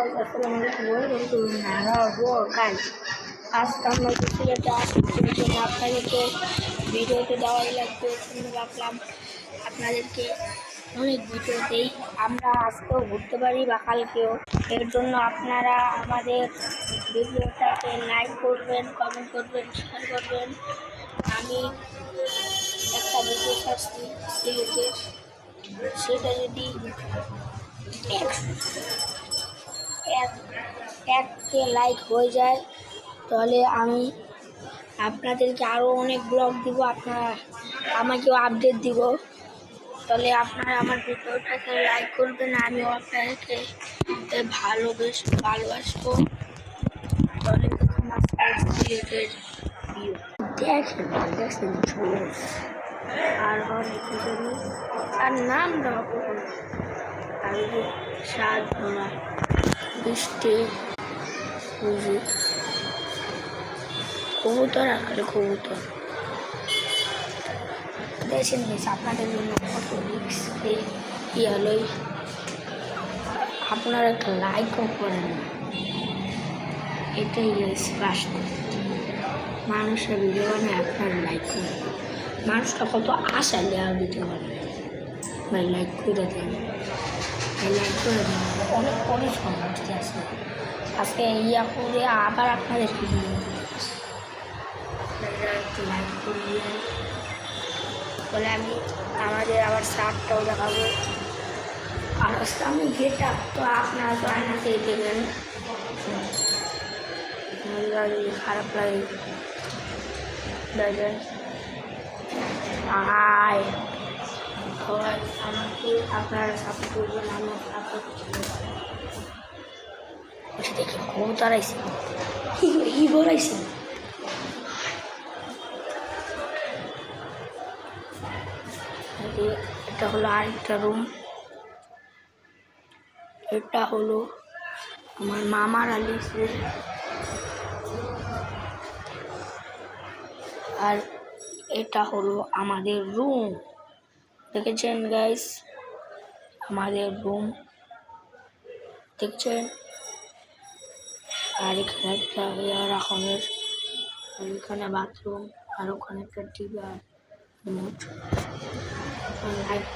guys, assalamualaikum warahmatullahi wabarakatuh. আজকে আমরা সিলেটে আসছি আপনাদেরকে ভিডিওতে দেওয়াই লাগবে। ভাবলাম আপনাদেরকে অনেক ভিডিও দেই, আমরা আজকেও ঘুরতে পারি বা কালকেও। এর জন্য আপনারা আমাদের ভিডিওটাকে লাইক করবেন, কমেন্ট করবেন, শেয়ার করবেন। আমি একটা ভিডিও ছাড়ছি সিলেটের, সেটা যদি এককে লাইক হয়ে যায় তাহলে আমি আপনাদেরকে আরও অনেক ব্লগ দিব, আপনারা আমাকেও আপডেট দিব। তাহলে আপনারা আমার ভিডিওটাকে লাইক করবেন, আমিও আপনাদেরকে ভালোবাসবো। তাহলে দেখেন আর অনেক কিছু আর নাম রাখবো আর স্বাদ ভরা বৃষ্টি বুঝি কবুতর আকারে কবুতর দেখেন গেছে আপনাদের জন্য কত হলোই। আপনারা একটা লাইকও করেন না, এটাই গেছে বাস্তব। মানুষের ভিডিও বানায় আপনার লাইক করেন, মানুষটা কত আশা দেওয়া ভিডিও বানায়, ভাই লাইক করে দেন, ভাই লাইক করে দেন। অনেক সমস্যা আছে, আজকে ইয়া করে আবার আপনাদেরকে একটু লাইক করিয়ে বলে আমি আমাদের আবার শার্টটাও দেখাবো। আর আজকে আমি গেটা তো আপনারা তো আয়নাতেই দেবেন, খারাপ লাগে দেখেন। আয় সবাই আমাকে আপনারা সাপোর্ট করবেন, আমি সাপোর্ট দেখি কবুতর আইসি ইগর আইসি। এটা হলো আরেকটা রুম, এটা হলো আমার মামার আলিসে, আর এটা হলো আমাদের রুম। দেখেছেন গাইস, আমাদের রুম দেখছেন। আর এখানে একটা রকমের, এখানে বাথরুম, আর ওখানে একটা টিভি আর রিমোট। লাইট